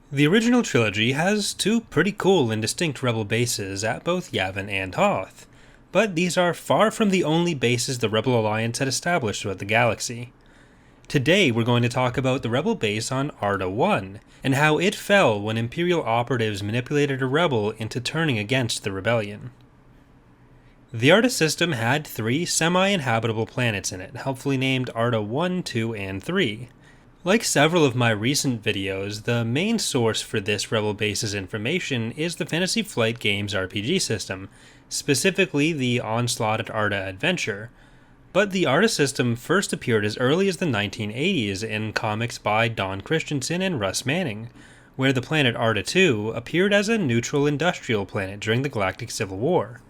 The original trilogy has two pretty cool and distinct rebel bases at both Yavin and Hoth, but these are far from the only bases the Rebel Alliance had established throughout the galaxy. Today we're going to talk about the Rebel base on Arda 1, and how it fell when Imperial operatives manipulated a rebel into turning against the rebellion. The Arda system had 3 semi-inhabitable planets in it, helpfully named Arda 1, 2, and 3. Like several of my recent videos, the main source for this Rebel base's information is the Fantasy Flight Games RPG system, specifically the Onslaught at Arda adventure. But the Arda system first appeared as early as the 1980s in comics by Don Christensen and Russ Manning, where the planet Arda 2 appeared as a neutral industrial planet during the Galactic Civil War.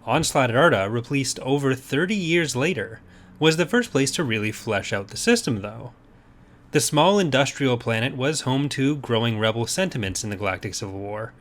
Onslaught at Arda, released over 30 years later, was the first place to really flesh out the system though. The small industrial planet was home to growing rebel sentiments in the Galactic Civil War,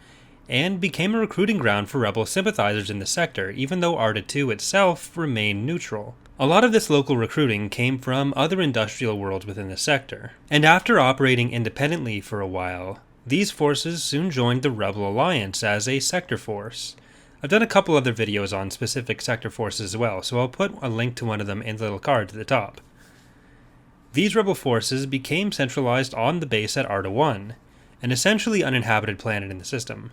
and became a recruiting ground for rebel sympathizers in the sector, even though Arda 2 itself remained neutral. A lot of this local recruiting came from other industrial worlds within the sector, and after operating independently for a while, these forces soon joined the Rebel Alliance as a sector force. I've done a couple other videos on specific sector forces as well, so I'll put a link to one of them in the little card at the top. These rebel forces became centralized on the base at Arda 1, an essentially uninhabited planet in the system.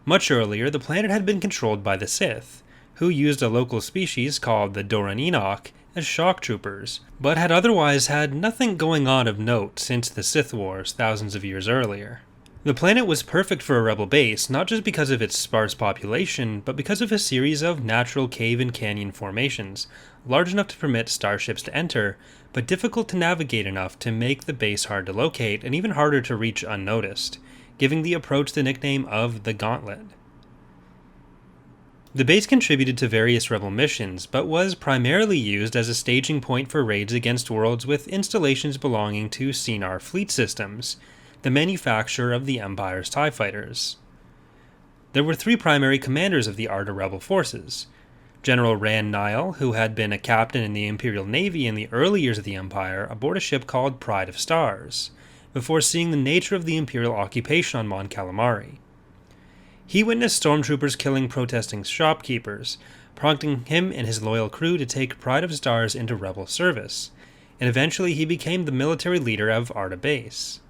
Much earlier, the planet had been controlled by the Sith, who used a local species called the Doran Enoch as shock troopers, but had otherwise had nothing going on of note since the Sith Wars thousands of years earlier. The planet was perfect for a rebel base, not just because of its sparse population, but because of a series of natural cave and canyon formations, large enough to permit starships to enter, but difficult to navigate enough to make the base hard to locate and even harder to reach unnoticed, giving the approach the nickname of the Gauntlet. The base contributed to various rebel missions, but was primarily used as a staging point for raids against worlds with installations belonging to Cinar Fleet Systems, the manufacturer of the Empire's TIE fighters. There were 3 primary commanders of the Arda rebel forces: General Rand Nile, who had been a captain in the Imperial Navy in the early years of the Empire aboard a ship called Pride of Stars, before seeing the nature of the Imperial occupation on Mon Calamari. He witnessed stormtroopers killing protesting shopkeepers, prompting him and his loyal crew to take Pride of Stars into rebel service, and eventually he became the military leader of Arda Base.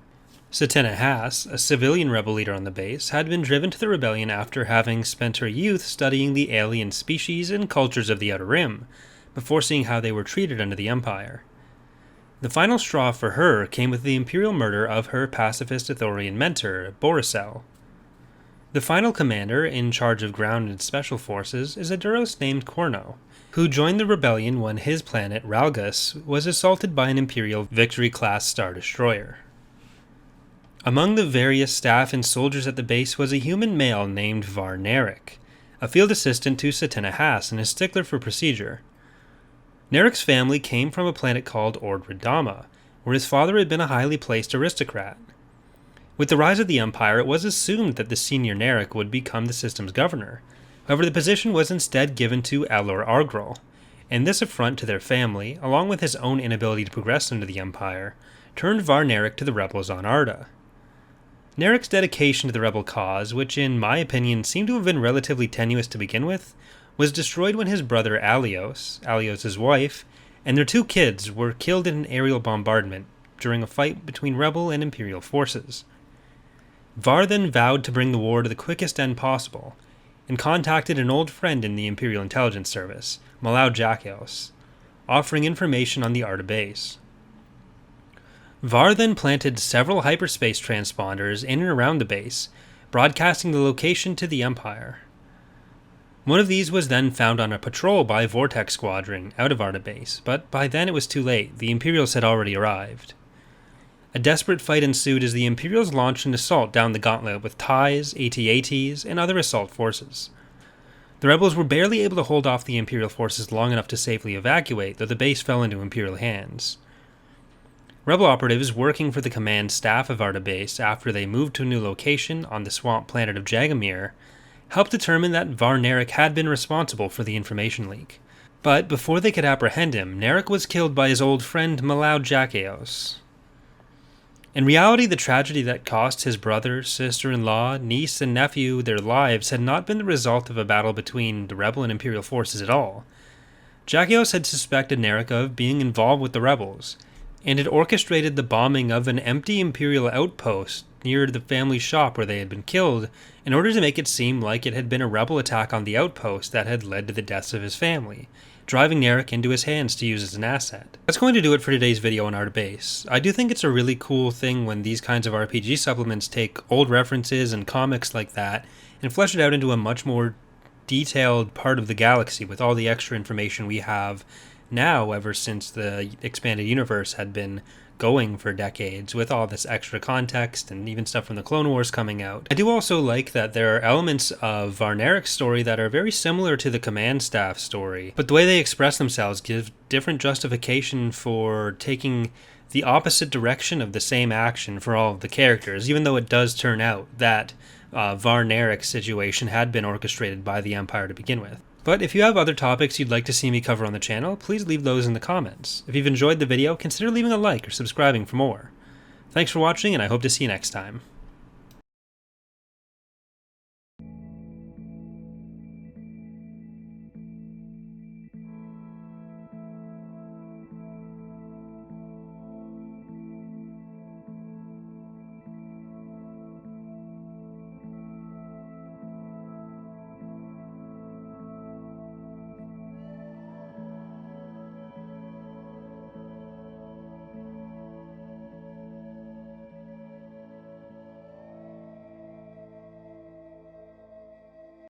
Satena Haas, a civilian rebel leader on the base, had been driven to the rebellion after having spent her youth studying the alien species and cultures of the Outer Rim, before seeing how they were treated under the Empire. The final straw for her came with the Imperial murder of her pacifist Ithorian mentor, Borisel. The final commander, in charge of ground and special forces, is a Duros named Corno, who joined the rebellion when his planet, Ralgus, was assaulted by an Imperial Victory-class Star Destroyer. Among the various staff and soldiers at the base was a human male named Var Narek, a field assistant to Satena Haas and a stickler for procedure. Narek's family came from a planet called Ord Radama, where his father had been a highly placed aristocrat. With the rise of the Empire, it was assumed that the senior Narek would become the system's governor. However, the position was instead given to Alor Argrol, and this affront to their family, along with his own inability to progress under the Empire, turned Var Narek to the rebels on Arda. Narek's dedication to the rebel cause, which in my opinion seemed to have been relatively tenuous to begin with, was destroyed when his brother Alios' wife, and their 2 kids were killed in an aerial bombardment during a fight between rebel and Imperial forces. Var then vowed to bring the war to the quickest end possible, and contacted an old friend in the Imperial Intelligence Service, Malau Jackeos, offering information on the Arda base. Var then planted several hyperspace transponders in and around the base, broadcasting the location to the Empire. One of these was then found on a patrol by Vortex Squadron out of Arda base, but by then it was too late. The Imperials had already arrived. A desperate fight ensued as the Imperials launched an assault down the gauntlet with TIEs, AT-ATs, and other assault forces. The rebels were barely able to hold off the Imperial forces long enough to safely evacuate, though the base fell into Imperial hands. Rebel operatives working for the command staff of Arda base after they moved to a new location on the swamp planet of Jagamir helped determine that Var Narek had been responsible for the information leak. But before they could apprehend him, Narek was killed by his old friend Malau Jackeos. In reality, the tragedy that cost his brother, sister-in-law, niece, and nephew their lives had not been the result of a battle between the rebel and imperial forces at all. Jaggios had suspected Nerica of being involved with the rebels, and had orchestrated the bombing of an empty imperial outpost near the family shop where they had been killed in order to make it seem like it had been a rebel attack on the outpost that had led to the deaths of his family, driving Narek into his hands to use as an asset. That's going to do it for today's video on Arda Base. I do think it's a really cool thing when these kinds of RPG supplements take old references and comics like that and flesh it out into a much more detailed part of the galaxy with all the extra information we have now ever since the expanded universe had been going for decades with all this extra context and even stuff from the Clone Wars coming out. I do also like that there are elements of Varneric's story that are very similar to the command staff story, but the way they express themselves give different justification for taking the opposite direction of the same action for all of the characters, even though it does turn out that Varneric's situation had been orchestrated by the Empire to begin with. But if you have other topics you'd like to see me cover on the channel, please leave those in the comments. If you've enjoyed the video, consider leaving a like or subscribing for more. Thanks for watching, and I hope to see you next time.